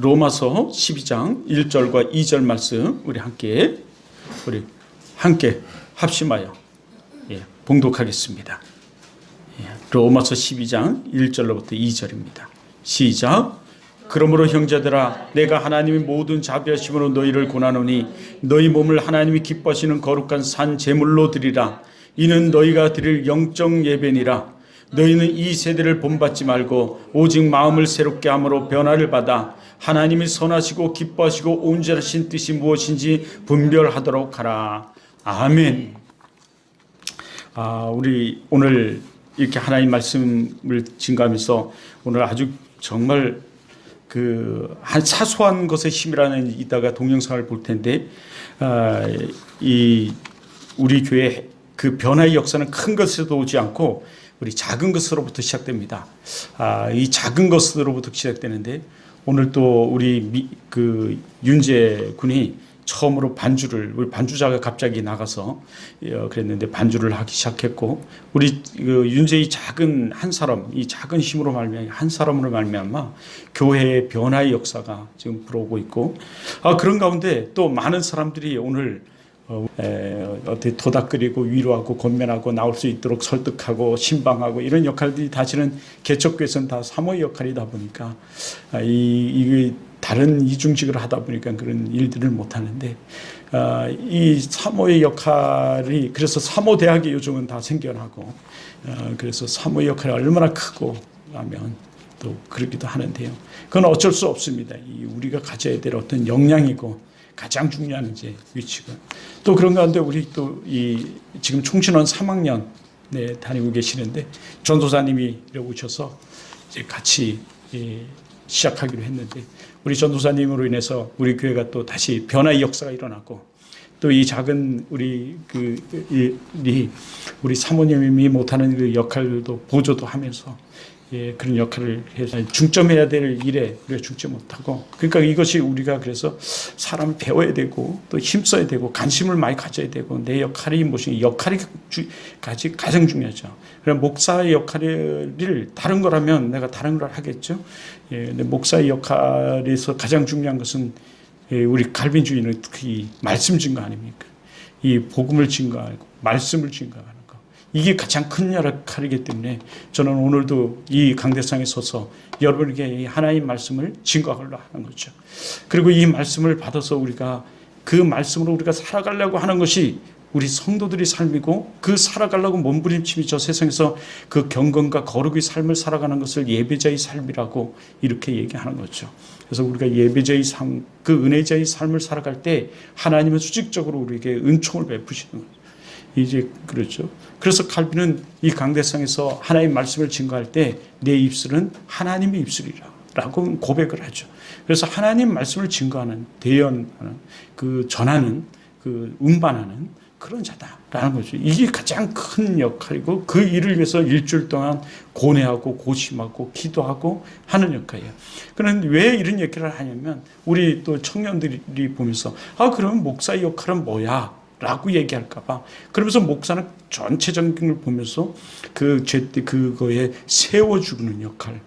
로마서 12장 1절과 2절 말씀 우리 함께 합심하여 봉독하겠습니다. 로마서 12장 1절로부터 2절입니다. 시작. 그러므로 형제들아 내가 하나님의 모든 자비하심으로 너희를 권하노니 너희 몸을 하나님이 기뻐하시는 거룩한 산 제물로 드리라. 이는 너희가 드릴 영적 예배니라. 너희는 이 세대를 본받지 말고 오직 마음을 새롭게 함으로 변화를 받아 하나님이 선하시고 기뻐하시고 온전하신 뜻이 무엇인지 분별하도록 하라. 아멘. 우리 오늘 이렇게 하나님 말씀을 증거하면서 오늘 아주 정말 한 사소한 것의 힘이라는 이따가 동영상을 볼 텐데 이 우리 교회 그 변화의 역사는 큰 것에서도 오지 않고 우리 작은 것으로부터 시작됩니다. 이 작은 것으로부터 시작되는데 오늘 또 우리 윤재 군이 처음으로 우리 반주자가 갑자기 나가서 그랬는데 반주를 하기 시작했고 우리 윤재의 작은 한 사람, 이 작은 힘으로 말미암아 한 사람으로 말미암아 교회의 변화의 역사가 지금 불어오고 있고 그런 가운데 또 많은 사람들이 오늘 어떻게 도닥거리고 위로하고 권면하고 나올 수 있도록 설득하고 신방하고 이런 역할들이 사실은 개척교회에서는 다 사모의 역할이다 보니까 이 다른 이중직을 하다 보니까 그런 일들을 못하는데 이 사모의 역할이 그래서 사모대학이 요즘은 다 생겨나고 그래서 사모의 역할이 얼마나 크고 하면 또 그러기도 하는데요. 그건 어쩔 수 없습니다. 우리가 가져야 될 어떤 역량이고 가장 중요한 이제 위치가 또 그런 가운데 우리 또 지금 총신원 3학년 다니고 계시는데 전도사님이 오셔서 이제 같이 시작하기로 했는데 우리 전도사님으로 인해서 우리 교회가 또 다시 변화의 역사가 일어나고 또 이 작은 우리 사모님이 못하는 그 역할도 보조도 하면서 그런 역할을 해서 중점해야 될 일에 우리가 중점 못하고 그러니까 이것이 우리가 그래서 사람을 배워야 되고 또 힘써야 되고 관심을 많이 가져야 되고 내 역할이 무엇인가 역할이 가장 중요하죠. 그럼 목사의 역할을 다른 거라면 내가 다른 걸 하겠죠. 근데 목사의 역할에서 가장 중요한 것은 우리 갈빈주의는 특히 말씀 증거 아닙니까? 이 복음을 증거하고 말씀을 증거하는 이게 가장 큰 역할이기 때문에 저는 오늘도 이 강대상에 서서 여러분에게 하나님 말씀을 증거하려고 하는 거죠. 그리고 이 말씀을 받아서 우리가 그 말씀으로 우리가 살아가려고 하는 것이 우리 성도들의 삶이고 그 살아가려고 몸부림침이 저 세상에서 그 경건과 거룩의 삶을 살아가는 것을 예배자의 삶이라고 이렇게 얘기하는 거죠. 그래서 우리가 예배자의 삶, 그 은혜자의 삶을 살아갈 때 하나님은 수직적으로 우리에게 은총을 베푸시는 거죠. 이제 그렇죠. 그래서 칼빈은 이 강대상에서 하나님의 말씀을 증거할 때 내 입술은 하나님의 입술이라고 고백을 하죠. 그래서 하나님 말씀을 증거하는 대연하는 전하는 운반하는 그런 자다라는 거죠. 이게 가장 큰 역할이고 그 일을 위해서 일주일 동안 고뇌하고 고심하고 기도하고 하는 역할이에요. 그런데 왜 이런 역할을 하냐면 우리 또 청년들이 보면서 그러면 목사의 역할은 뭐야? 라고 얘기할까봐 그러면서 목사는 전체적인 걸 보면서 그거에 세워주는 역할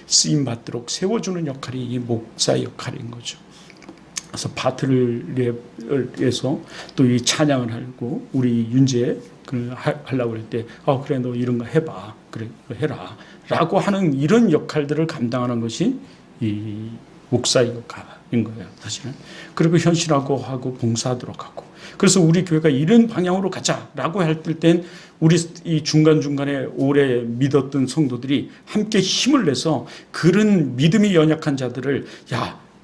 쓰임받도록 세워주는 역할이 이 목사의 역할인 거죠. 그래서 파트를 해서 또 이 찬양을 하고 우리 윤재 하려고 그럴 때 그래 너 이런 거 해봐 그래 해라 라고 하는 이런 역할들을 감당하는 것이 이 목사의 역할인 거예요 사실은. 그리고 현실하고 하고 봉사하도록 하고 그래서 우리 교회가 이런 방향으로 가자라고 할 땐 우리 이 중간중간에 오래 믿었던 성도들이 함께 힘을 내서 그런 믿음이 연약한 자들을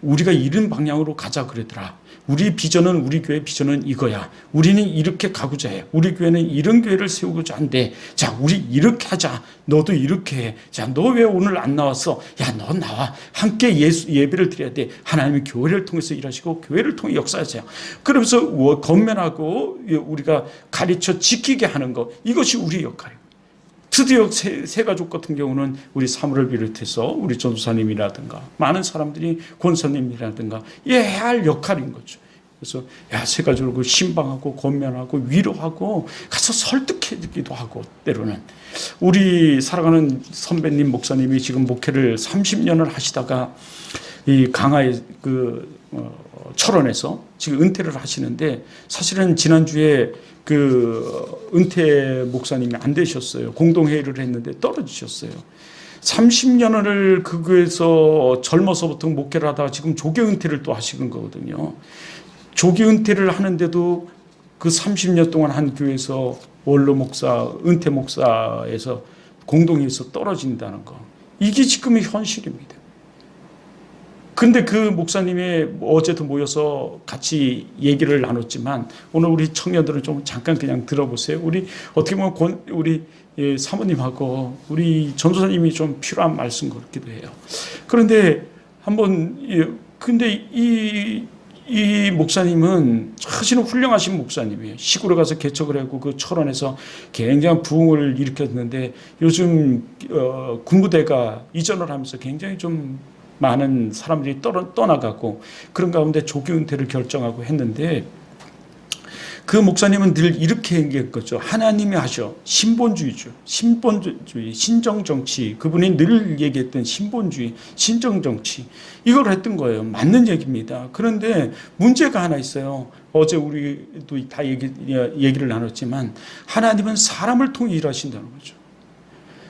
우리가 이런 방향으로 가자 그러더라. 우리 교회 비전은 이거야. 우리는 이렇게 가고자 해. 우리 교회는 이런 교회를 세우고자 한대. 자, 우리 이렇게 하자. 너도 이렇게 해. 자, 너 왜 오늘 안 나왔어? 너 나와. 함께 예배를 드려야 돼. 하나님의 교회를 통해서 일하시고 교회를 통해 역사하세요. 그러면서 건면하고 우리가 가르쳐 지키게 하는 것. 이것이 우리의 역할이에요. 드디어 새 가족 같은 경우는 우리 사무를 비롯해서 우리 전도사님이라든가 많은 사람들이 권사님이라든가 해야 할 역할인 거죠. 그래서 새 가족을 신방하고 권면하고 위로하고 가서 설득해주기도 하고 때로는 우리 살아가는 선배님 목사님이 지금 목회를 30년을 하시다가 이 강화의 철원에서 지금 은퇴를 하시는데 사실은 지난주에 그 은퇴 목사님이 안 되셨어요. 공동회의를 했는데 떨어지셨어요. 30년을 그 교회에서 젊어서부터 목회를 하다가 지금 조기 은퇴를 또 하시는 거거든요. 조기 은퇴를 하는데도 그 30년 동안 한 교회에서 원로 목사, 은퇴 목사에서 공동회의에서 떨어진다는 거. 이게 지금의 현실입니다. 근데 그 목사님이 어제도 모여서 같이 얘기를 나눴지만 오늘 우리 청년들은 좀 잠깐 그냥 들어보세요. 우리 어떻게 보면 우리 사모님하고 우리 전도사님이 좀 필요한 말씀 같기도 해요. 그런데 근데 이 목사님은 사실은 훌륭하신 목사님이에요. 시골에 가서 개척을 하고 그 철원에서 굉장한 부흥을 일으켰는데 요즘 군부대가 이전을 하면서 굉장히 좀 많은 사람들이 떠나가고 그런 가운데 조기 은퇴를 결정하고 했는데 그 목사님은 늘 이렇게 얘기했거죠. 하나님이 하셔. 신본주의죠. 신본주의, 신정정치. 그분이 늘 얘기했던 신본주의, 신정정치. 이걸 했던 거예요. 맞는 얘기입니다. 그런데 문제가 하나 있어요. 어제 우리도 다 얘기를 나눴지만 하나님은 사람을 통해 일하신다는 거죠.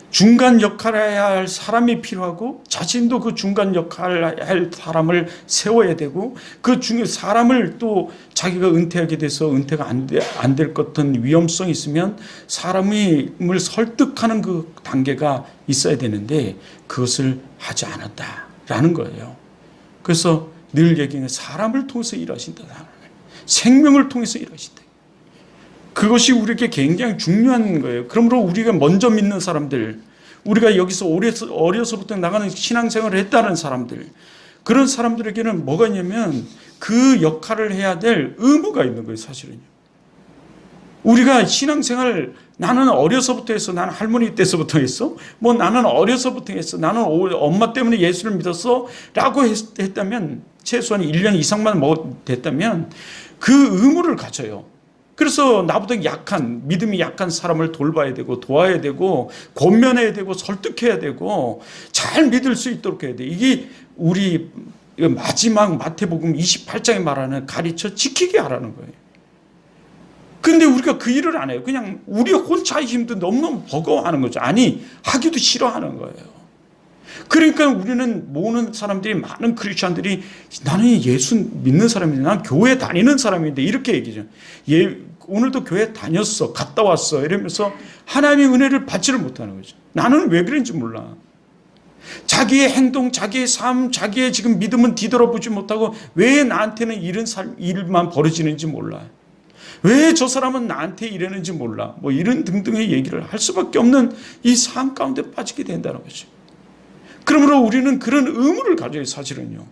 중간 역할을 해야 할 사람이 필요하고 자신도 그 중간 역할을 할 사람을 세워야 되고 그 중에 사람을 또 자기가 은퇴하게 돼서 은퇴가 안 될 것 같은 위험성이 있으면 사람을 설득하는 그 단계가 있어야 되는데 그것을 하지 않았다라는 거예요. 그래서 늘 얘기하는 사람을 통해서 일하신다. 생명을 통해서 일하신다. 그것이 우리에게 굉장히 중요한 거예요. 그러므로 우리가 먼저 믿는 사람들, 우리가 여기서 어려서부터 나가는 신앙생활을 했다는 사람들, 그런 사람들에게는 뭐가 있냐면 그 역할을 해야 될 의무가 있는 거예요, 사실은요. 우리가 신앙생활 나는 어려서부터 했어. 나는 할머니 때서부터 했어. 뭐 나는 어려서부터 했어. 나는 엄마 때문에 예수를 믿었어. 라고 했다면 최소한 1년 이상만 됐다면 그 의무를 가져요. 그래서 나보다 믿음이 약한 사람을 돌봐야 되고 도와야 되고 권면해야 되고 설득해야 되고 잘 믿을 수 있도록 해야 돼. 이게 우리 마지막 마태복음 28장에 말하는 가르쳐 지키게 하라는 거예요. 근데 우리가 그 일을 안 해요. 그냥 우리 혼자의 힘도 너무너무 버거워하는 거죠. 아니, 하기도 싫어하는 거예요. 그러니까 우리는 모으는 사람들이 많은 크리스찬들이 나는 예수 믿는 사람인데 난 교회 다니는 사람인데 이렇게 얘기죠. 오늘도 교회 다녔어. 갔다 왔어. 이러면서 하나님의 은혜를 받지를 못하는 거죠. 나는 왜 그런지 몰라. 자기의 행동, 자기의 삶, 자기의 지금 믿음은 뒤돌아보지 못하고 왜 나한테는 이런 일만 벌어지는지 몰라. 왜 저 사람은 나한테 이러는지 몰라. 뭐 이런 등등의 얘기를 할 수밖에 없는 이 삶 가운데 빠지게 된다는 거죠. 그러므로 우리는 그런 의무를 가져요, 사실은요.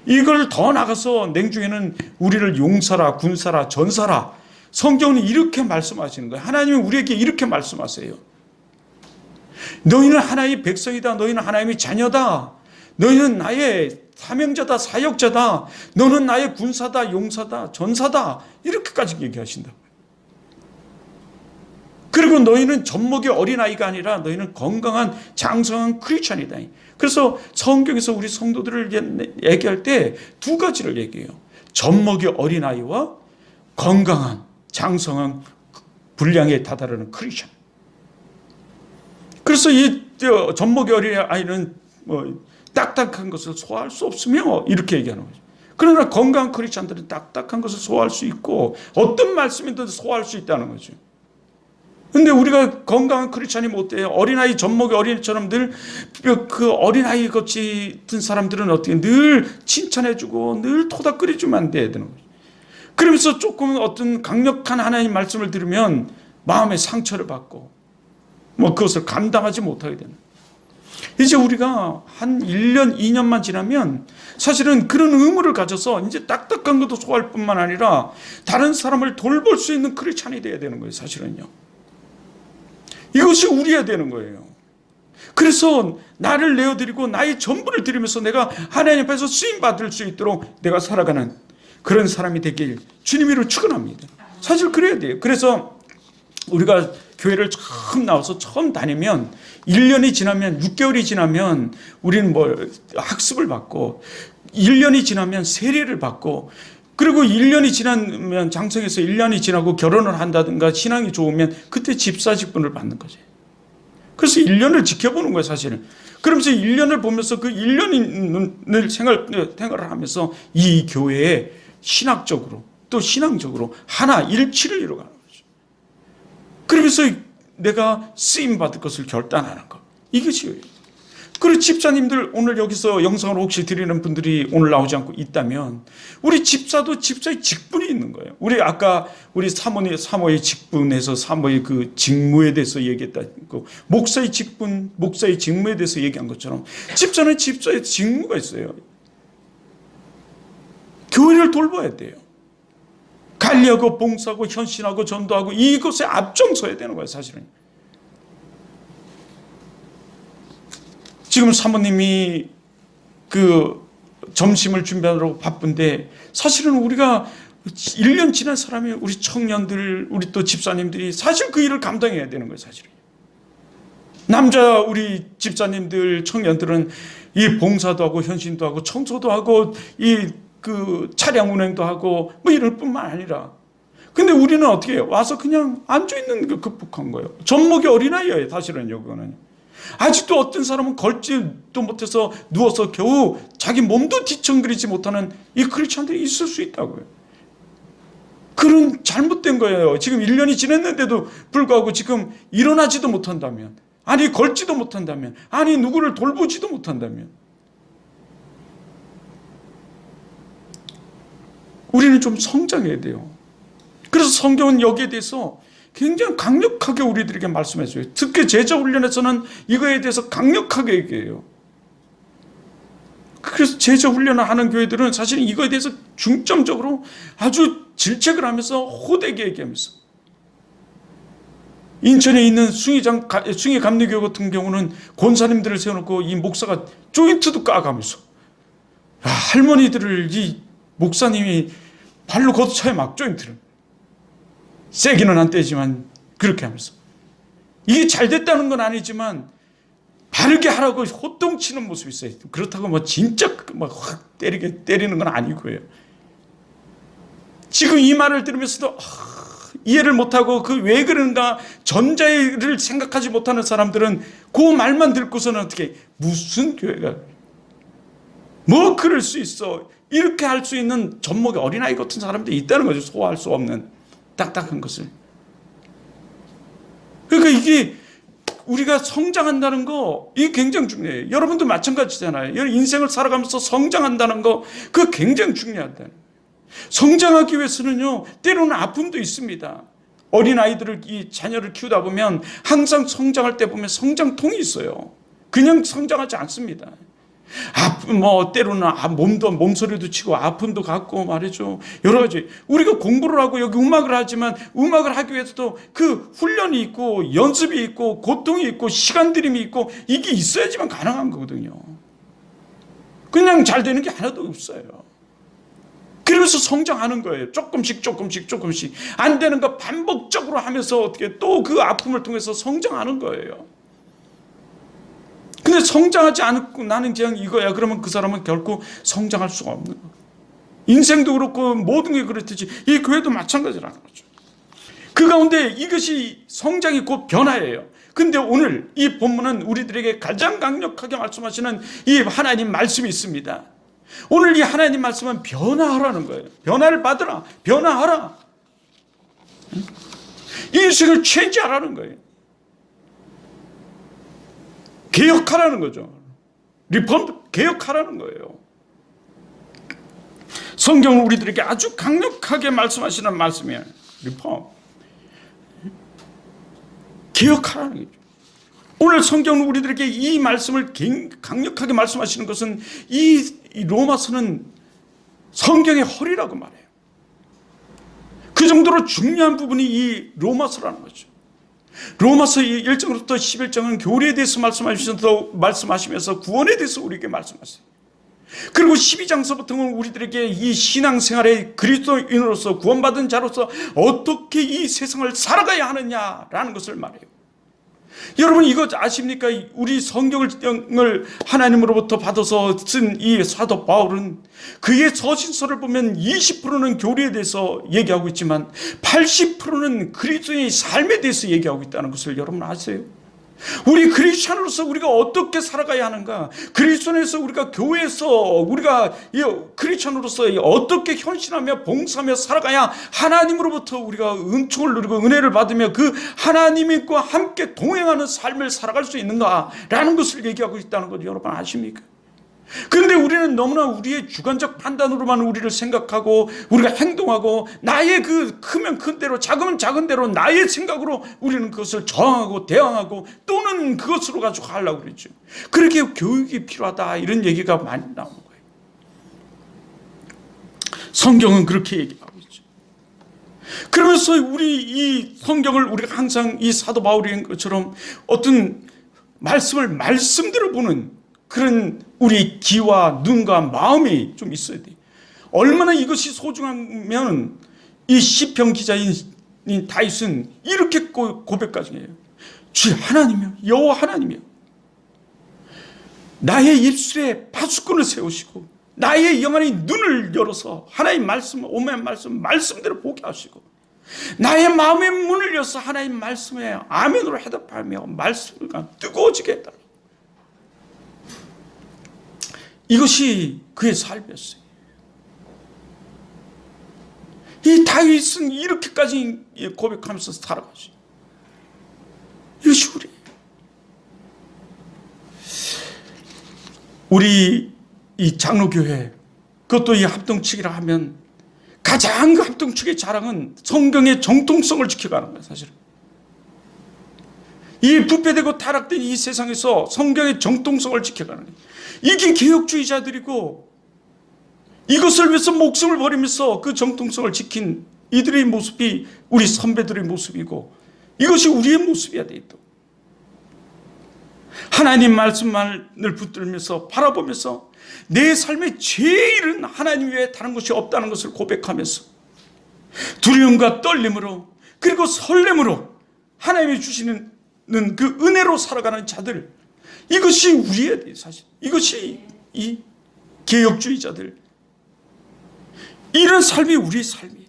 이걸 더 나가서 냉중에는 우리를 용사라, 군사라, 전사라. 성경은 이렇게 말씀하시는 거예요. 하나님은 우리에게 이렇게 말씀하세요. 너희는 하나님의 백성이다. 너희는 하나님의 자녀다. 너희는 나의 사명자다, 사역자다. 너는 나의 군사다, 용사다, 전사다. 이렇게까지 얘기하신다고요. 그리고 너희는 젖먹이 어린아이가 아니라 너희는 건강한 장성한 크리스찬이다. 그래서 성경에서 우리 성도들을 얘기할 때 두 가지를 얘기해요. 젖먹이 어린아이와 건강한 장성한 분량에 다다르는 크리스찬. 그래서 이 젖먹이 어린아이는 딱딱한 것을 소화할 수 없으며 이렇게 얘기하는 거죠. 그러나 건강한 크리스찬들은 딱딱한 것을 소화할 수 있고 어떤 말씀이든 소화할 수 있다는 거죠. 근데 우리가 건강한 크리스찬이 못돼요. 어린아이, 젖먹이 어린이처럼 늘 그 어린아이 같은 사람들은 어떻게 늘 칭찬해주고 늘 토닥거려주면 안 돼야 되는 거죠. 그러면서 조금 어떤 강력한 하나님 말씀을 들으면 마음의 상처를 받고 그것을 감당하지 못하게 되는 거예요. 이제 우리가 한 1년, 2년만 지나면 사실은 그런 의무를 가져서 이제 딱딱한 것도 소화할 뿐만 아니라 다른 사람을 돌볼 수 있는 크리스찬이 돼야 되는 거예요, 사실은요. 이것이 우리야 되는 거예요. 그래서 나를 내어드리고 나의 전부를 드리면서 내가 하나님 앞에서 쓰임받을 수 있도록 내가 살아가는 그런 사람이 되길 주님으로 축원합니다. 사실 그래야 돼요. 그래서 우리가 교회를 처음 나와서 처음 다니면 1년이 지나면 6개월이 지나면 우리는 뭐 학습을 받고 1년이 지나면 세례를 받고 그리고 1년이 지나면 장성해서 1년이 지나고 결혼을 한다든가 신앙이 좋으면 그때 집사 직분을 받는 거지. 그래서 1년을 지켜보는 거예요, 사실은. 그러면서 1년을 보면서 그 1년을 생활을 하면서 이 교회에 신학적으로 또 신앙적으로 하나 일치를 이루어가는 거죠. 그러면서 내가 쓰임받을 것을 결단하는 것. 이것이. 그리고 집사님들 오늘 여기서 영상을 혹시 드리는 분들이 오늘 나오지 않고 있다면 우리 집사도 집사의 직분이 있는 거예요. 우리 아까 우리 사모의 직분에서 사모의 그 직무에 대해서 얘기했다고 목사의 직분, 목사의 직무에 대해서 얘기한 것처럼 집사는 집사의 직무가 있어요. 교회를 돌봐야 돼요. 관리하고 봉사하고 헌신하고 전도하고 이것에 앞장서야 되는 거예요, 사실은. 지금 사모님이 그 점심을 준비하느라고 바쁜데 사실은 우리가 1년 지난 사람이 우리 청년들, 우리 또 집사님들이 사실 그 일을 감당해야 되는 거예요, 사실은. 남자 우리 집사님들, 청년들은 이 봉사도 하고 헌신도 하고 청소도 하고 이 그 차량 운행도 하고 뭐 이럴 뿐만 아니라 근데 우리는 어떻게 해요? 와서 그냥 앉아있는 거 극복한 거예요. 젖먹이 어린아이예요, 사실은 여기는. 아직도 어떤 사람은 걸지도 못해서 누워서 겨우 자기 몸도 뒤척거리지 못하는 이 크리스찬들이 있을 수 있다고요. 그런 잘못된 거예요. 지금 1년이 지났는데도 불구하고 지금 일어나지도 못한다면, 아니 걸지도 못한다면, 아니 누구를 돌보지도 못한다면 우리는 좀 성장해야 돼요. 그래서 성경은 여기에 대해서 굉장히 강력하게 우리들에게 말씀해줘요. 특히 제자 훈련에서는 이거에 대해서 강력하게 얘기해요. 그래서 제자 훈련을 하는 교회들은 사실 이거에 대해서 중점적으로 아주 질책을 하면서 호되게 얘기하면서 인천에 있는 숭이 감리교회 같은 경우는 권사님들을 세워놓고 이 목사가 조인트도 까가면서 할머니들을 이 목사님이 발로 걷어차요, 막 조인트를. 세기는 안 떼지만 그렇게 하면서 이게 잘 됐다는 건 아니지만 바르게 하라고 호통치는 모습이 있어요. 그렇다고 뭐 진짜 막 확 때리는 건 아니고요. 지금 이 말을 들으면서도 이해를 못하고 그 왜 그런가 전자를 생각하지 못하는 사람들은 그 말만 듣고서는 어떻게 무슨 교회가 뭐 그럴 수 있어 이렇게 할 수 있는 젖먹이 어린아이 같은 사람들이 있다는 거죠. 소화할 수 없는 딱딱한 것을. 그러니까 이게 우리가 성장한다는 거 이게 굉장히 중요해요. 여러분도 마찬가지잖아요. 인생을 살아가면서 성장한다는 거 그거 굉장히 중요하다. 성장하기 위해서는요 때로는 아픔도 있습니다. 어린아이들을 이 자녀를 키우다 보면 항상 성장할 때 보면 성장통이 있어요. 그냥 성장하지 않습니다. 뭐 때로는 몸소리도 치고 아픔도 갖고 말이죠. 여러 가지 우리가 공부를 하고 여기 음악을 하지만 음악을 하기 위해서도 그 훈련이 있고 연습이 있고 고통이 있고 시간 들임이 있고 이게 있어야지만 가능한 거거든요. 그냥 잘 되는 게 하나도 없어요. 그러면서 성장하는 거예요. 조금씩 안 되는 거 반복적으로 하면서 어떻게 또 그 아픔을 통해서 성장하는 거예요. 근데 성장하지 않고 나는 그냥 이거야. 그러면 그 사람은 결코 성장할 수가 없는 거예요. 인생도 그렇고 모든 게 그렇듯이 이 교회도 마찬가지라는 거죠. 그 가운데 이것이 성장이 곧 변화예요. 근데 오늘 이 본문은 우리들에게 가장 강력하게 말씀하시는 이 하나님 말씀이 있습니다. 오늘 이 하나님 말씀은 변화하라는 거예요. 변화를 받으라. 변화하라. 인생을 체인지하라는 거예요. 개혁하라는 거죠. 리폼 개혁하라는 거예요. 성경은 우리들에게 아주 강력하게 말씀하시는 말씀이에요. 리폼 개혁하라는 거죠. 오늘 성경은 우리들에게 이 말씀을 강력하게 말씀하시는 것은 이 로마서는 성경의 허리라고 말해요. 그 정도로 중요한 부분이 이 로마서라는 거죠. 로마서 1장부터 11장은 교리에 대해서 말씀하시면서 구원에 대해서 우리에게 말씀하세요. 그리고 12장서부터는 우리들에게 이 신앙생활의 그리스도인으로서 구원받은 자로서 어떻게 이 세상을 살아가야 하느냐라는 것을 말해요. 여러분 이거 아십니까? 우리 성경을 하나님으로부터 받아서 쓴 이 사도 바울은 그의 서신서를 보면 20%는 교리에 대해서 얘기하고 있지만 80%는 그리스도의 삶에 대해서 얘기하고 있다는 것을 여러분 아세요? 우리 크리스천으로서 우리가 어떻게 살아가야 하는가, 그리스도에서 우리가 교회에서 우리가 크리스천으로서 어떻게 헌신하며 봉사하며 살아가야 하나님으로부터 우리가 은총을 누리고 은혜를 받으며 그 하나님과 함께 동행하는 삶을 살아갈 수 있는가라는 것을 얘기하고 있다는 것 여러분 아십니까? 그런데 우리는 너무나 우리의 주관적 판단으로만 우리를 생각하고 우리가 행동하고 나의 그 크면 큰 대로 작으면 작은 대로 나의 생각으로 우리는 그것을 저항하고 대항하고 또는 그것으로 가지고 하려고 그러죠. 그렇게 교육이 필요하다 이런 얘기가 많이 나오는 거예요. 성경은 그렇게 얘기하고 있죠. 그러면서 우리 이 성경을 우리가 항상 이 사도 바울인 것처럼 어떤 말씀을 말씀대로 보는 그런 우리 귀와 눈과 마음이 좀 있어야 돼요. 얼마나 이것이 소중하면 이 시편 기자인 다윗은 이렇게 고백까지 해요. 주 하나님이여, 여호와 하나님이여, 나의 입술에 파수꾼을 세우시고 나의 영안의 눈을 열어서 하나님 말씀, 오면 말씀대로 보게 하시고 나의 마음의 문을 열어서 하나님 말씀에 아멘으로 해답하며 말씀을 뜨거워지게 했다. 이것이 그의 삶이었어요. 이 다윗은 이렇게까지 고백하면서 살아가죠. 이것이 우리 이 장로교회, 그것도 이 합동측이라 하면 가장 그 합동측의 자랑은 성경의 정통성을 지켜가는 거예요. 사실은 이 부패되고 타락된 이 세상에서 성경의 정통성을 지켜가는 거예요. 이게 개혁주의자들이고 이것을 위해서 목숨을 버리면서 그 정통성을 지킨 이들의 모습이 우리 선배들의 모습이고 이것이 우리의 모습이야 돼. 또 하나님 말씀만을 붙들면서 바라보면서 내 삶의 제일은 하나님 외에 다른 것이 없다는 것을 고백하면서 두려움과 떨림으로 그리고 설렘으로 하나님이 주시는 그 은혜로 살아가는 자들, 이것이 우리의 사실, 이것이 이 개혁주의자들, 이런 삶이 우리의 삶이에요.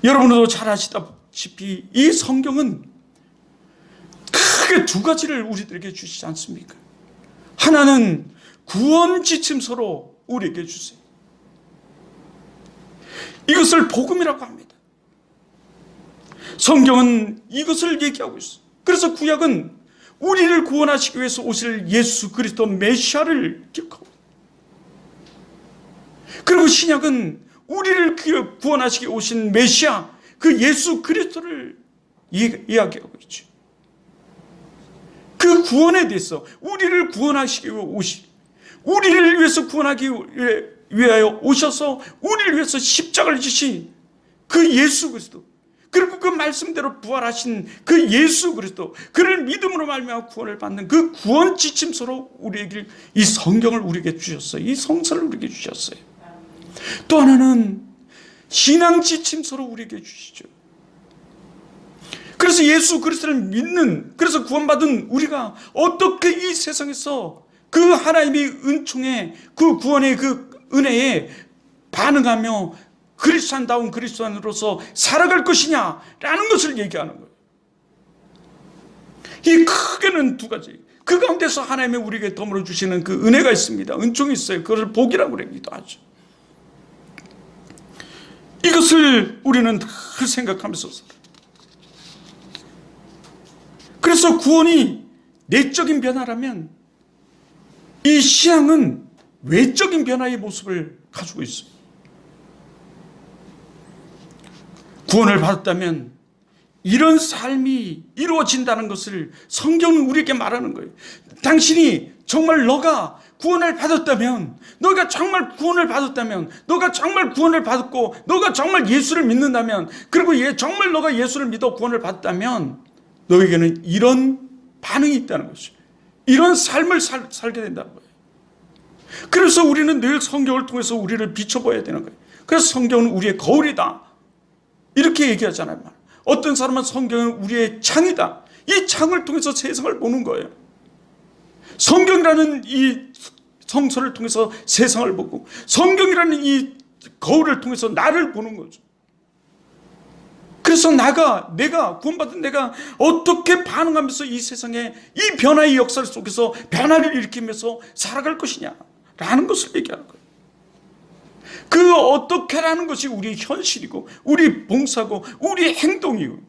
여러분도 잘 아시다시피 이 성경은 크게 두 가지를 우리들에게 주시지 않습니까? 하나는 구원 지침서로 우리에게 주세요. 이것을 복음이라고 합니다. 성경은 이것을 얘기하고 있어요. 그래서 구약은 우리를 구원하시기 위해서 오실 예수 그리스도 메시아를 기억하고, 그리고 신약은 우리를 구원하시기 오신 메시아 그 예수 그리스도를 이야기하고 있죠. 그 구원에 대해서 우리를 구원하시기 위해 우리를 위해서 구원하기 위하여 오셔서 우리를 위해서 십자가를 지신 그 예수 그리스도, 그리고 그 말씀대로 부활하신 그 예수 그리스도, 그를 믿음으로 말미암아 구원을 받는 그 구원 지침서로 우리에게 이 성경을 우리에게 주셨어요. 이 성서를 우리에게 주셨어요. 또 하나는 신앙 지침서로 우리에게 주시죠. 그래서 예수 그리스도를 믿는, 그래서 구원받은 우리가 어떻게 이 세상에서 그 하나님의 은총에, 그 구원의 그 은혜에 반응하며 그리스도인다운 그리스도인으로서 살아갈 것이냐라는 것을 얘기하는 거예요. 이 크게는 두 가지. 그 가운데서 하나님이 우리에게 덤으로 주시는 그 은혜가 있습니다. 은총이 있어요. 그것을 복이라고 그러기도 하죠. 이것을 우리는 늘 생각하면서 살아요. 그래서 구원이 내적인 변화라면 이 신앙은 외적인 변화의 모습을 가지고 있어요. 구원을 받았다면 이런 삶이 이루어진다는 것을 성경은 우리에게 말하는 거예요. 당신이 정말 너가 구원을 받았다면, 너가 정말 구원을 받았다면, 너가 정말 구원을 받았고 너가 정말 예수를 믿는다면, 그리고 정말 너가 예수를 믿어 구원을 받았다면 너에게는 이런 반응이 있다는 것이죠. 이런 삶을 살게 된다는 거예요. 그래서 우리는 늘 성경을 통해서 우리를 비춰봐야 되는 거예요. 그래서 성경은 우리의 거울이다 이렇게 얘기하잖아요. 어떤 사람은 성경은 우리의 창이다. 이 창을 통해서 세상을 보는 거예요. 성경이라는 이 성서를 통해서 세상을 보고 성경이라는 이 거울을 통해서 나를 보는 거죠. 그래서 내가 구원받은 내가 어떻게 반응하면서 이 세상에 이 변화의 역사 속에서 변화를 일으키면서 살아갈 것이냐라는 것을 얘기하는 거예요. 그 어떻게라는 것이 우리의 현실이고 우리 봉사고 우리의 행동이고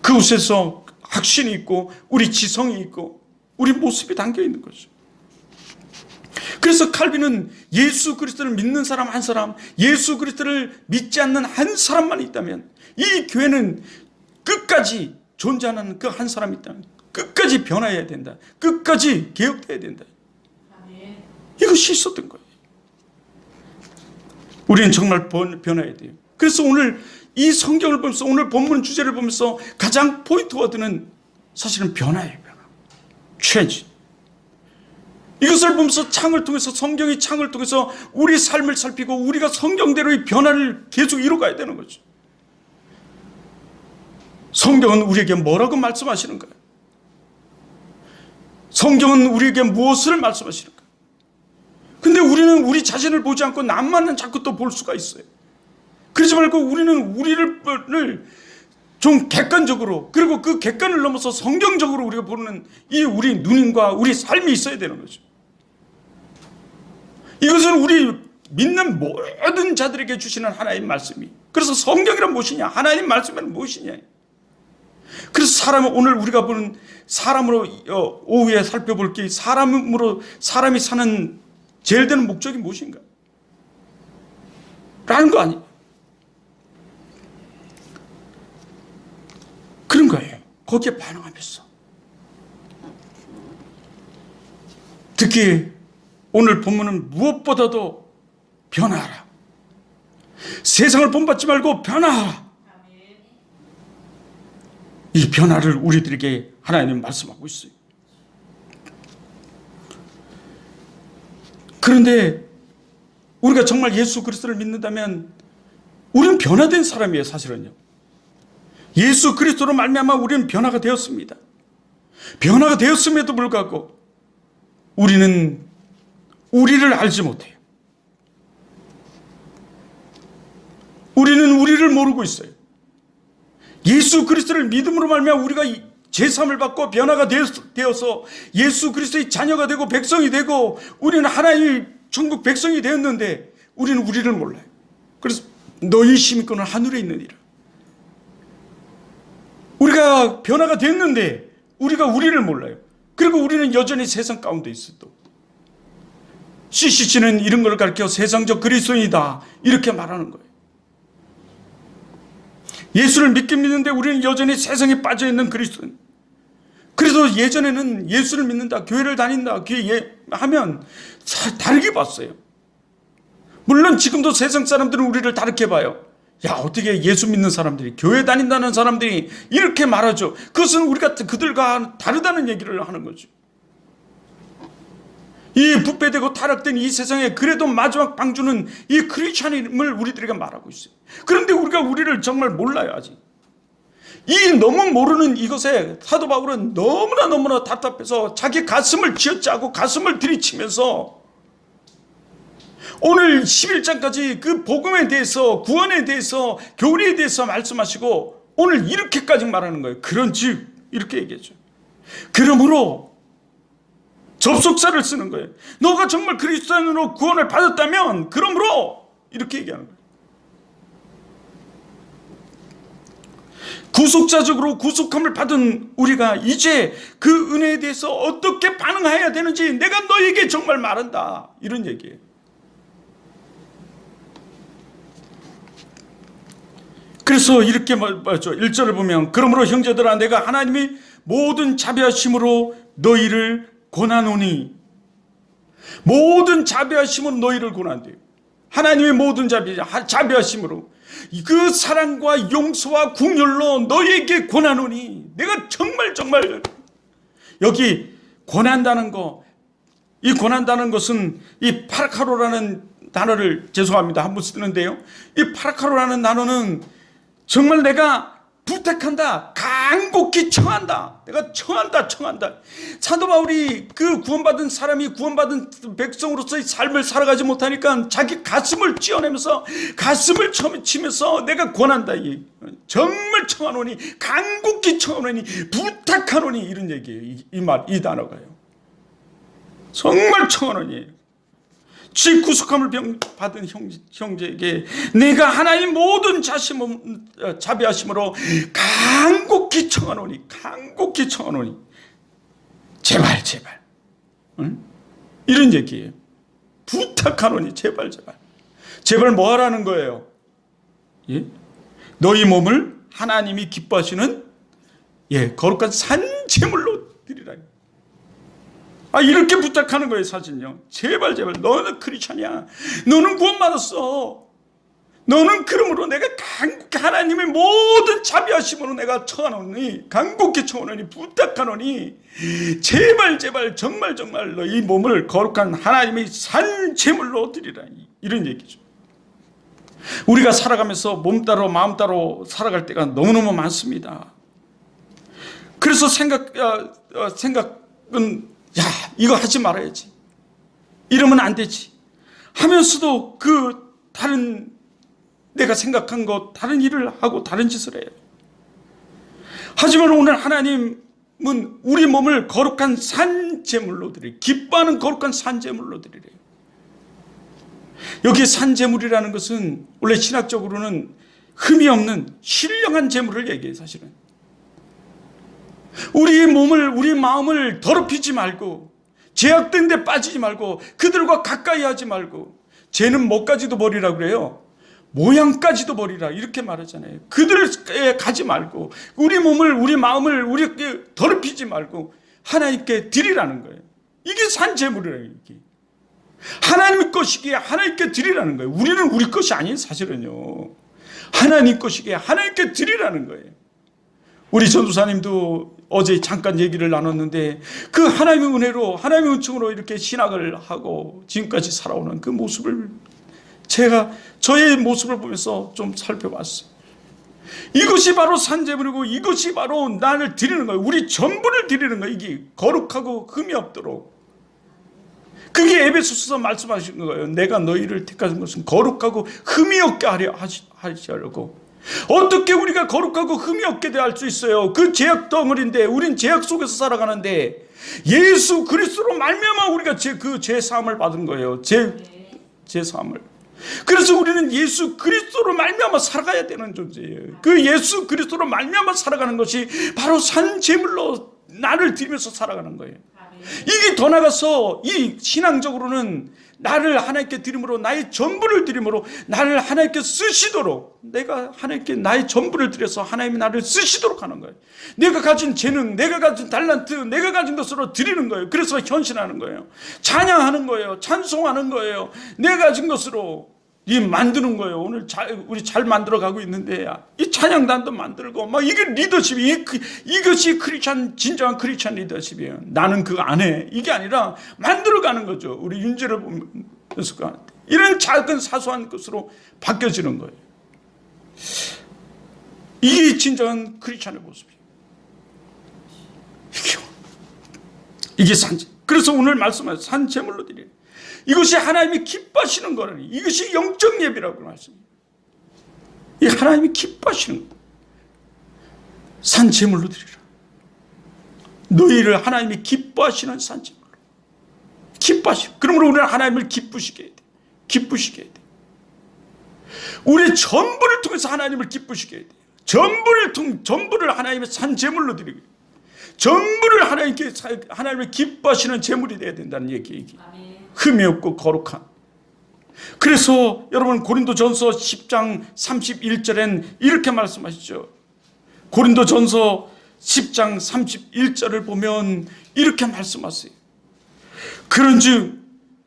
그곳에서 확신이 있고 우리 지성이 있고 우리 모습이 담겨 있는 거죠. 그래서 칼빈은 예수 그리스도를 믿는 사람 한 사람, 예수 그리스도를 믿지 않는 한 사람만 있다면 이 교회는 끝까지 존재하는 그 한 사람이 있다면 끝까지 변화해야 된다. 끝까지 개혁돼야 된다. 이것이 있었던 거예요. 우리는 정말 변화해야 돼요. 그래서 오늘 이 성경을 보면서 오늘 본문 주제를 보면서 가장 포인트 워드는 사실은 변화예요. 변화. change. 이것을 보면서 창을 통해서 성경의 창을 통해서 우리 삶을 살피고 우리가 성경대로의 변화를 계속 이뤄가야 되는 거죠. 성경은 우리에게 뭐라고 말씀하시는 거예요? 성경은 우리에게 무엇을 말씀하시는 거예요? 근데 우리는 우리 자신을 보지 않고 남만은 자꾸 또 볼 수가 있어요. 그러지 말고 우리는 우리를 좀 객관적으로 그리고 그 객관을 넘어서 성경적으로 우리가 보는 이 우리 눈과 우리 삶이 있어야 되는 거죠. 이것은 우리 믿는 모든 자들에게 주시는 하나님 말씀이. 그래서 성경이란 무엇이냐? 하나님 말씀은 무엇이냐? 그래서 오늘 우리가 보는 사람으로 오후에 살펴볼 게 사람이 사는 제일 되는 목적이 무엇인가? 라는 거 아니에요. 그런 거예요. 거기에 반응하면서. 특히 오늘 본문은 무엇보다도 변화하라. 세상을 본받지 말고 변화하라. 이 변화를 우리들에게 하나님은 말씀하고 있어요. 그런데 우리가 정말 예수 그리스도를 믿는다면 우리는 변화된 사람이에요. 사실은요. 예수 그리스도로 말미암아 우리는 변화가 되었습니다. 변화가 되었음에도 불구하고 우리는 우리를 알지 못해요. 우리는 우리를 모르고 있어요. 예수 그리스도를 믿음으로 말미암아 우리가 제사함을 받고 변화가 되어서 예수 그리스도의 자녀가 되고 백성이 되고 우리는 하나님의 천국 백성이 되었는데 우리는 우리를 몰라요. 그래서 너희 시민권은 하늘에 있느니라. 우리가 변화가 됐는데 우리가 우리를 몰라요. 그리고 우리는 여전히 세상 가운데 있어도 CCC는 이런 걸 가르쳐 세상적 그리스도인이다 이렇게 말하는 거예요. 예수를 믿긴 믿는데 우리는 여전히 세상에 빠져있는 그리스도인. 그래서 예전에는 예수를 믿는다, 교회를 다닌다 하면 다르게 봤어요. 물론 지금도 세상 사람들은 우리를 다르게 봐요. 야, 어떻게 예수 믿는 사람들이, 교회 다닌다는 사람들이 이렇게 말하죠. 그것은 우리가 그들과 다르다는 얘기를 하는 거죠. 이 부패되고 타락된 이 세상에 그래도 마지막 방주는 이 크리스찬임을 우리들에게 말하고 있어요. 그런데 우리가 우리를 정말 몰라요. 아직 이 너무 모르는 이것에 사도 바울은 너무나 답답해서 자기 가슴을 쥐어짜고 가슴을 들이치면서 오늘 11장까지 그 복음에 대해서, 구원에 대해서, 교리에 대해서 말씀하시고 오늘 이렇게까지 말하는 거예요. 그런즉 이렇게 얘기했죠. 그러므로 접속사를 쓰는 거예요. 너가 정말 그리스도인으로 구원을 받았다면 그러므로 이렇게 얘기하는 거예요. 구속자적으로 구속함을 받은 우리가 이제 그 은혜에 대해서 어떻게 반응해야 되는지 내가 너에게 정말 말한다. 이런 얘기예요. 그래서 이렇게 말하죠. 1절을 보면 그러므로 형제들아 내가 하나님이 모든 자비하심으로 너희를 권하노니, 모든 자비하심으로 너희를 권한대요. 하나님의 모든 자비하심으로 그 사랑과 용서와 긍휼로 너희에게 권하노니, 내가 정말 여기 권한다는 거, 이 권한다는 것은 이 파라카로라는 단어를 죄송합니다. 한번 쓰는데요. 이 파라카로라는 단어는 정말 내가 부탁한다, 간곡히 청한다, 내가 청한다. 사도 바울이 그 구원받은 사람이 구원받은 백성으로서의 삶을 살아가지 못하니까 자기 가슴을 찌어내면서 가슴을 치면서 내가 권한다, 정말 청하노니, 간곡히 청하노니, 부탁하노니, 이런 얘기예요. 이 단어가요. 정말 청하노니, 지 구속함을 받은 형제에게 내가 하나님 모든 자비하심으로 간곡히 청하노니, 제발, 응? 이런 얘기예요. 부탁하노니, 제발 뭐 하라는 거예요? 예? 너희 몸을 하나님이 기뻐하시는 거룩한 산제물로 드리라. 이렇게 부탁하는 거예요, 사실은요. 제발, 너는 크리스찬이야. 너는 구원받았어. 너는 그러므로 내가 간곡히 하나님의 모든 자비하심으로 내가 청하노니, 간곡히 청하노니, 부탁하노니, 제발, 정말 너희 몸을 거룩한 하나님의 산 제물로 드리라. 이런 얘기죠. 우리가 살아가면서 몸 따로 마음 따로 살아갈 때가 너무너무 많습니다. 그래서 생각은 이거 하지 말아야지, 이러면 안 되지 하면서도 그 다른 내가 생각한 것 다른 일을 하고 다른 짓을 해요. 하지만 오늘 하나님은 우리 몸을 거룩한 산제물로 드리래. 기뻐하는 거룩한 산제물로 드리래요. 여기 산제물이라는 것은 원래 신학적으로는 흠이 없는 신령한 제물을 얘기해요. 사실은 우리 몸을, 우리 마음을 더럽히지 말고, 죄악된 데 빠지지 말고, 그들과 가까이 하지 말고, 죄는 뭐까지도 버리라 그래요. 모양까지도 버리라, 이렇게 말하잖아요. 그들에 가지 말고, 우리 몸을, 우리 마음을 우리 더럽히지 말고 하나님께 드리라는 거예요. 이게 산제물이라는 얘기. 하나님 것이기에 하나님께 드리라는 거예요. 우리는 우리 것이 아니에요, 사실은요. 하나님 것이기에 하나님께 드리라는 거예요. 우리 전도사님도 어제 잠깐 얘기를 나눴는데, 그 하나님의 은혜로, 하나님의 은총으로 이렇게 신학을 하고 지금까지 살아오는 그 모습을 제가 저의 모습을 보면서 좀 살펴봤어요. 이것이 바로 산제물이고, 이것이 바로 나를 드리는 거예요. 우리 전부를 드리는 거예요. 이게 거룩하고 흠이 없도록. 그게 에베소서에서 말씀하신 거예요. 내가 너희를 택하신 것은 거룩하고 흠이 없게 하시려고. 어떻게 우리가 거룩하고 흠이 없게 할 수 있어요? 그 죄악 덩어리인데, 우린 죄악 속에서 살아가는데 예수 그리스도로 말미암아 우리가 그 죄 사함을 받은 거예요. 죄 사함을. 그래서 우리는 예수 그리스도로 말미암아 살아가야 되는 존재예요. 그 예수 그리스도로 말미암아 살아가는 것이 바로 산 제물로 나를 드리면서 살아가는 거예요. 이게 더 나가서 이 신앙적으로는 나를 하나님께 드림으로, 나의 전부를 드림으로 나를 하나님께 쓰시도록, 내가 하나님께 나의 전부를 드려서 하나님이 나를 쓰시도록 하는 거예요. 내가 가진 재능, 내가 가진 달란트, 내가 가진 것으로 드리는 거예요. 그래서 헌신하는 거예요. 찬양하는 거예요. 찬송하는 거예요. 내가 가진 것으로 만드는 거예요. 오늘 우리 잘 만들어 가고 있는데, 이 찬양단도 만들고, 이게 리더십이, 이것이 진정한 크리스찬 리더십이에요. 나는 그거 안 해, 이게 아니라 만들어 가는 거죠. 우리 윤재를 보면서 이런 작은 사소한 것으로 바뀌어지는 거예요. 이게 진정한 크리스찬의 모습이에요. 이게 산제. 그래서 오늘 말씀하신 산제물로 드리는, 이것이 하나님이 기뻐하시는 거라니. 이것이 영적 예배라고 말씀합니다. 이 하나님이 기뻐하시는 거. 산제물로 드리라. 너희를 하나님이 기뻐하시는 산제물로. 그러므로 우리는 하나님을 기쁘시게 해야 돼. 우리의 전부를 통해서 하나님을 기쁘시게 해야 돼. 전부를 하나님의 산제물로 드리고, 전부를 하나님을 기뻐하시는 제물이 되어야 된다는 얘기. 흠이 없고 거룩한. 그래서 여러분 고린도전서 10장 31절엔 이렇게 말씀하시죠. 고린도전서 10장 31절을 보면 이렇게 말씀하세요. 그런즉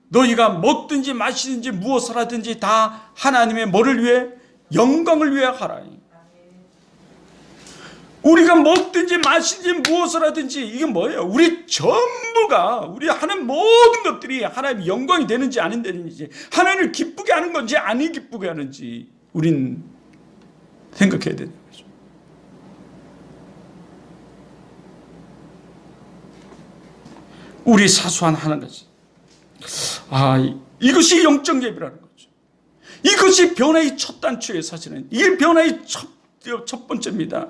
너희가 먹든지 마시든지 무엇을 하든지 다 하나님의 뭐를 위해? 영광을 위해 하라니. 우리가 먹든지 마시든지 무엇을 하든지 이게 뭐예요? 우리 전부가 우리 하는 모든 것들이 하나님의 영광이 되는지 안 되는지, 하나님을 기쁘게 하는 건지 안 기쁘게 하는지 우린 생각해야 되는 거죠. 우리 사소한 하는 것이, 이것이 영적 예배라는 거죠. 이것이 변화의 첫 단추예요. 사실은 이게 변화의 첫 번째입니다.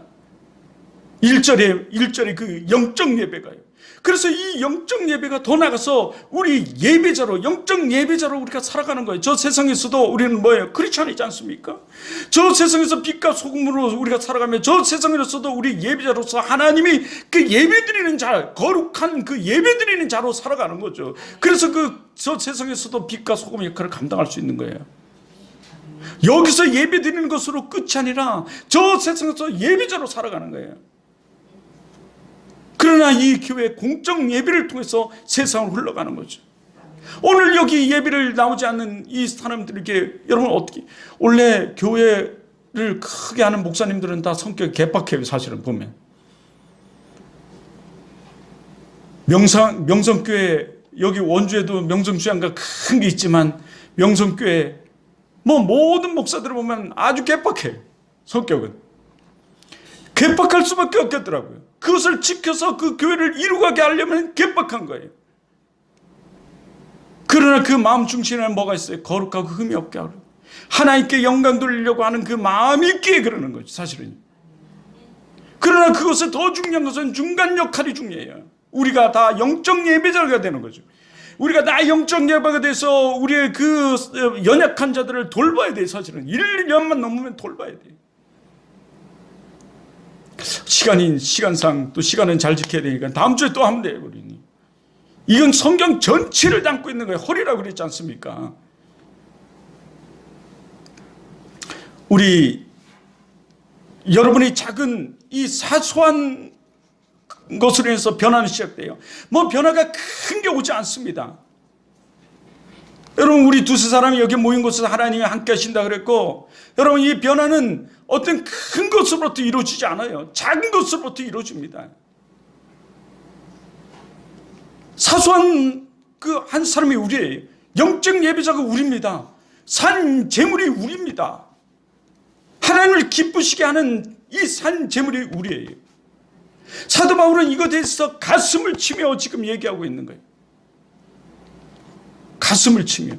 1절에 그 영적 예배가요. 그래서 이 영적 예배가 더 나가서 우리 예배자로, 영적 예배자로 우리가 살아가는 거예요. 저 세상에서도 우리는 뭐예요? 크리스천이지 않습니까? 저 세상에서 빛과 소금으로 우리가 살아가며, 저 세상에서도 우리 예배자로서 하나님이 그 예배드리는 자, 거룩한 그 예배드리는 자로 살아가는 거죠. 그래서 저 세상에서도 빛과 소금의 역할을 감당할 수 있는 거예요. 여기서 예배드리는 것으로 끝이 아니라 저 세상에서 예배자로 살아가는 거예요. 그러나 이 교회 공적 예배를 통해서 세상을 흘러가는 거죠. 오늘 여기 예배를 나오지 않는 이 사람들에게 여러분 어떻게, 원래 교회를 크게 하는 목사님들은 다 성격이 개박해요. 사실은 보면 명성교회, 여기 원주에도 명성주양가 큰 게 있지만 명성교회 모든 목사들을 보면 아주 개박해요. 성격은 개박할 수밖에 없겠더라고요. 그것을 지켜서 그 교회를 이루가게 하려면 개박한 거예요. 그러나 그 마음 중심에는 뭐가 있어요? 거룩하고 흠이 없게 하고 하나님께 영광 돌리려고 하는 그 마음이 있기에 그러는 거죠. 사실은. 그러나 그것에 더 중요한 것은 중간 역할이 중요해요. 우리가 다 영적 예배자가 되는 거죠. 우리가 다 영적 예배가 돼서 우리의 그 연약한 자들을 돌봐야 돼요. 사실은 1년만 넘으면 돌봐야 돼요. 시간상 또 시간은 잘 지켜야 되니까 다음 주에 또 하면 돼요. 우리는. 이건 성경 전체를 담고 있는 거예요. 허리라고 그랬지 않습니까? 여러분이 작은 이 사소한 것으로 인해서 변화는 시작돼요. 변화가 큰 게 오지 않습니다. 여러분, 우리 두세 사람이 여기 모인 곳에서 하나님이 함께 하신다 그랬고, 여러분, 이 변화는 어떤 큰 것으로부터 이루어지지 않아요. 작은 것으로부터 이루어집니다. 사소한 그 한 사람이 우리예요. 영적 예배자가 우리입니다. 산 제물이 우리입니다. 하나님을 기쁘시게 하는 이 산 제물이 우리예요. 사도 바울은 이것에 대해서 가슴을 치며 지금 얘기하고 있는 거예요. 가슴을 치며.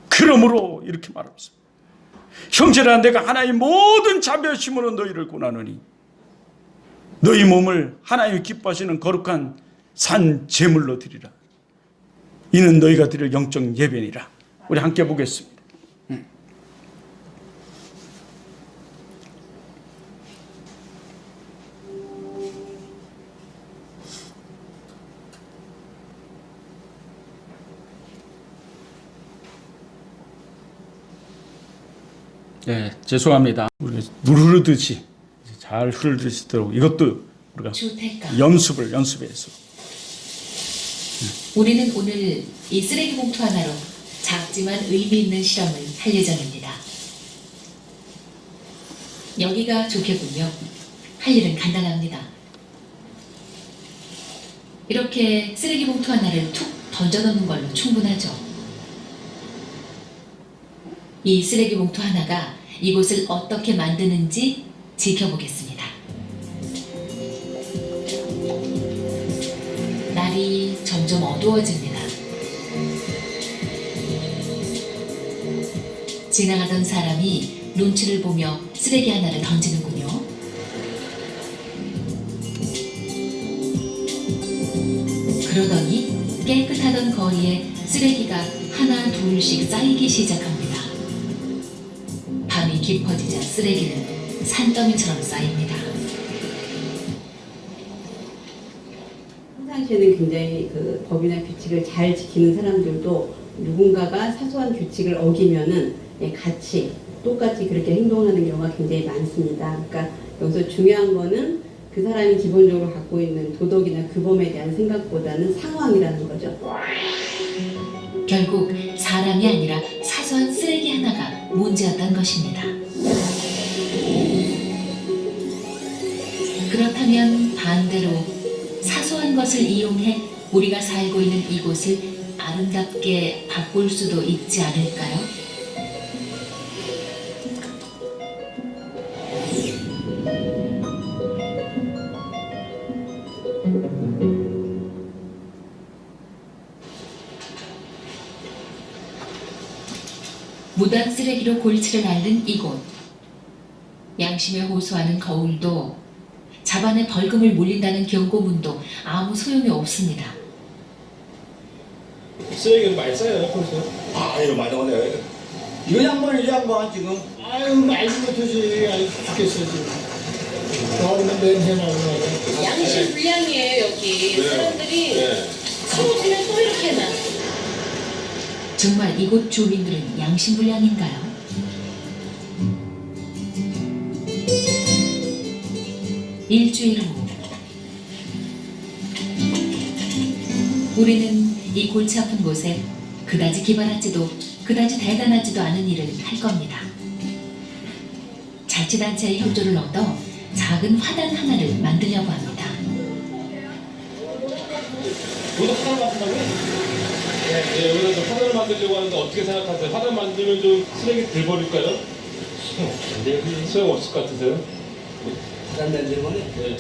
그러므로 이렇게 말합니다. 형제라, 내가 하나의 모든 자비하심으로 너희를 권하노니 너희 몸을 하나님이 기뻐하시는 거룩한 산 제물로 드리라. 이는 너희가 드릴 영적 예배니라. 우리 함께 보겠습니다. 네, 죄송합니다. 우리가 물 흐르듯이 잘 흐르듯이 이것도 우리가 연습해서. 우리는 오늘 이 쓰레기 봉투 하나로 작지만 의미 있는 실험을 할 예정입니다. 여기가 좋겠군요. 할 일은 간단합니다. 이렇게 쓰레기 봉투 하나를 툭 던져놓는 걸로 충분하죠. 이 쓰레기 봉투 하나가 이곳을 어떻게 만드는지 지켜보겠습니다. 날이 점점 어두워집니다. 지나가던 사람이 눈치를 보며 쓰레기 하나를 던지는군요. 그러더니 깨끗하던 거리에 쓰레기가 하나 둘씩 쌓이기 시작합니다. 밤이 깊어지자 쓰레기는 산더미처럼 쌓입니다. 평상시에는 굉장히 그 법이나 규칙을 잘 지키는 사람들도 누군가가 사소한 규칙을 어기면은 같이 똑같이 그렇게 행동하는 경우가 굉장히 많습니다. 그러니까 여기서 중요한 거는 그 사람이 기본적으로 갖고 있는 도덕이나 규범에 대한 생각보다는 상황이라는 거죠. 결국 사람이 아니라 사소한 쓰레기 하나가 문제였던 것입니다. 그렇다면 반대로 사소한 것을 이용해 우리가 살고 있는 이곳을 아름답게 바꿀 수도 있지 않을까요? 무단 쓰레기로 골치를 앓는 이곳. 양심에 호소하는 거울도 자반에 벌금을 물린다는 경고문도 아무 소용이 없습니다. 쓰레기는 많이 써요, 벌써. 아유 맞아요. 이 양반 지금. 아유, 말도 못하지. 아유, 죽겠어, 지금. 나오면 냄새 나고 말이야. 양심 불량이에요 여기 사람들이 숨어지면 또 이렇게 나. 정말 이곳 주민들은 양심불량인가요? 일주일 후 우리는 이 골치 아픈 곳에 그다지 기발하지도 그다지 대단하지도 않은 일을 할 겁니다. 자치단체의 협조를 얻어 작은 화단 하나를 만들려고 합니다. 여기도 화단 만든다고요? 네, 여기다 좀 화단을 만들려고 하는데 어떻게 생각하세요? 화단 만들면 좀 쓰레기 덜 버릴까요? 소용 없을 것 같으세요? 화단 만들면 네.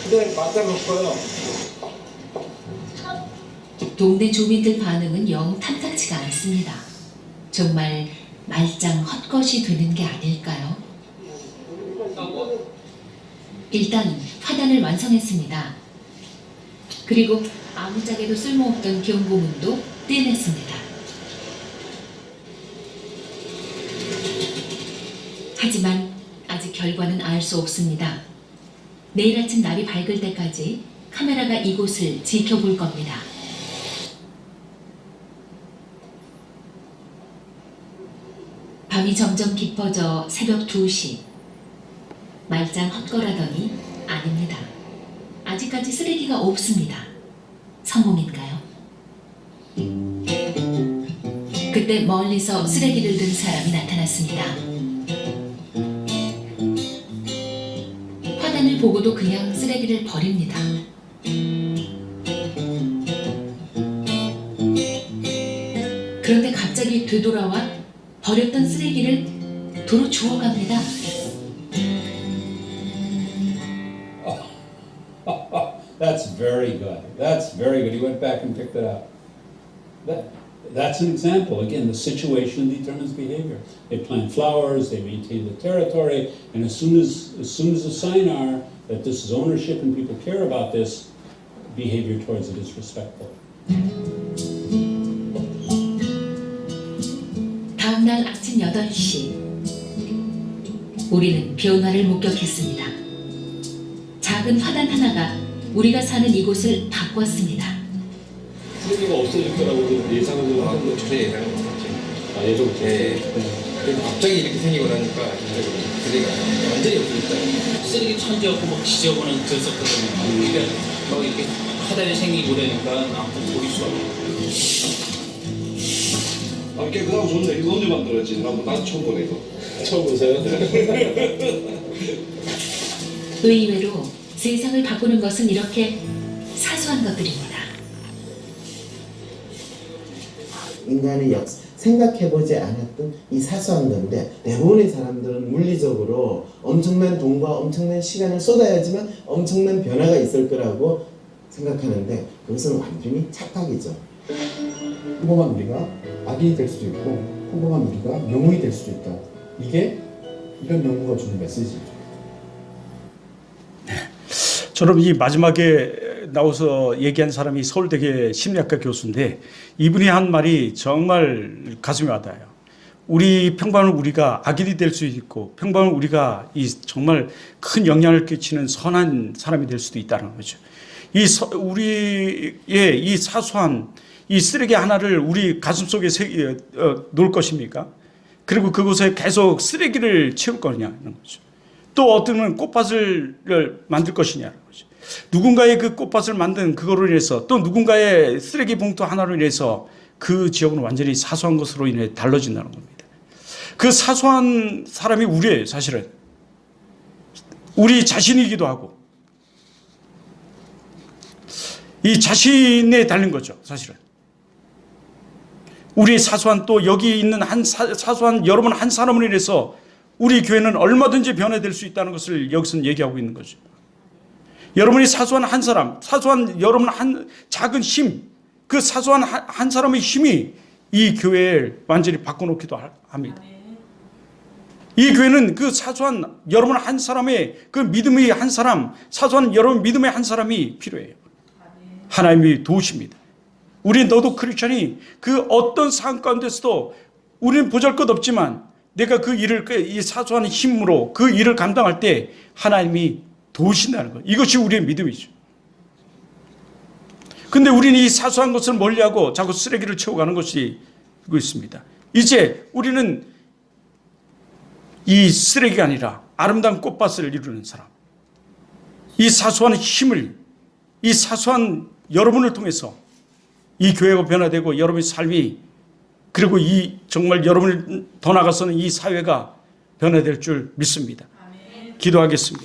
그냥 맞다 놓을 거예요. 동네 주민들 반응은 영 탐탁치가 않습니다. 정말 말짱 헛것이 되는 게 아닐까요? 일단 화단을 완성했습니다. 그리고 아무짝에도 쓸모없던 경고문도 떼냈습니다. 하지만 아직 결과는 알 수 없습니다. 내일 아침 날이 밝을 때까지 카메라가 이곳을 지켜볼 겁니다. 밤이 점점 깊어져 새벽 2시. 말짱 헛거라더니 아닙니다. 아직까지 쓰레기가 없습니다. 성공인가요? 그때 멀리서 쓰레기를 든 사람이 나타났습니다. 화단을 보고도 그냥 쓰레기를 버립니다. 그런데 갑자기 되돌아와 버렸던 쓰레기를 도로 주워갑니다. That's very good. That's very good. He went back and picked it up. That's an example. Again, the situation determines behavior. They plant flowers, they maintain the territory, and as soon as the sign are that this is ownership and people care about this, behavior towards it is respectful. 다음 날 아침 8시. 우리는 변화를 목격했습니다. 작은 화단 하나가 우리가 사는 이곳을 바꿨습니다. 쓰레기가 없어질 거라고 예상을 좀 하는데. 전혀 예상을 못했죠. 아, 예전 못했어요. 네. 그래서 갑자기 이렇게 생기고 나니까 진짜 쓰레기가 완전히 없어졌다. 쓰레기 천지없고 막 지저분한 들었었거든요. 그러니까 막 이렇게 화단이 생기고 그러니까 아무튼 버릴 수 없고. 아, 깨끗하고 좋네. 이거 언제 만들었지? 난 처음 보네, 이거. 처음 보세요? 의외로 세상을 바꾸는 것은 이렇게 사소한 것들입니다. 인간의 생각해보지 않았던 이 사소한 건데 대부분의 사람들은 물리적으로 엄청난 돈과 엄청난 시간을 쏟아야지만 엄청난 변화가 있을 거라고 생각하는데 그것은 완전히 착각이죠. 평범한 우리가 악인이 될 수도 있고 평범한 우리가 영웅이 될 수도 있다. 이게 이런 연구가 주는 메시지죠. 저는 이 마지막에 나와서 얘기한 사람이 서울대계 심리학과 교수인데 이분이 한 말이 정말 가슴에 와닿아요. 평범한 우리가 악인이 될 수 있고 평범한 우리가 정말 큰 영향을 끼치는 선한 사람이 될 수도 있다는 거죠. 우리의 이 사소한 이 쓰레기 하나를 우리 가슴속에 놓을 것입니까? 그리고 그곳에 계속 쓰레기를 채울 거냐는 거죠. 또 어떤 꽃밭을 만들 것이냐는 거죠. 누군가의 그 꽃밭을 만든 그거로 인해서 또 누군가의 쓰레기 봉투 하나로 인해서 그 지역은 완전히 사소한 것으로 인해 달라진다는 겁니다. 그 사소한 사람이 우리예요, 사실은. 우리 자신이기도 하고 이 자신에 달린 거죠. 사실은 우리 사소한 또 여기 있는 한 사소한 여러분 한 사람을 인해서 우리 교회는 얼마든지 변화될 수 있다는 것을 여기서는 얘기하고 있는 거죠. 여러분이 사소한 한 사람, 사소한 여러분 한 작은 힘, 그 사소한 한 사람의 힘이 이 교회를 완전히 바꿔놓기도 합니다. 이 교회는 그 사소한 여러분 한 사람의 그 믿음의 한 사람, 사소한 여러분 믿음의 한 사람이 필요해요. 하나님이 도우십니다. 우리 너도 크리스천이 그 어떤 상황 가운데서도 우리는 보잘것없지만 내가 그 일을 이 사소한 힘으로 그 일을 감당할 때 하나님이 도우신다는 것. 이것이 우리의 믿음이죠. 근데 우리는 이 사소한 것을 멀리하고 자꾸 쓰레기를 채워가는 것이 있습니다. 이제 우리는 이 쓰레기가 아니라 아름다운 꽃밭을 이루는 사람, 이 사소한 힘을, 이 사소한 여러분을 통해서 이 교회가 변화되고 여러분의 삶이, 그리고 이 정말 여러분을 더 나아가서는 이 사회가 변화될 줄 믿습니다. 기도하겠습니다.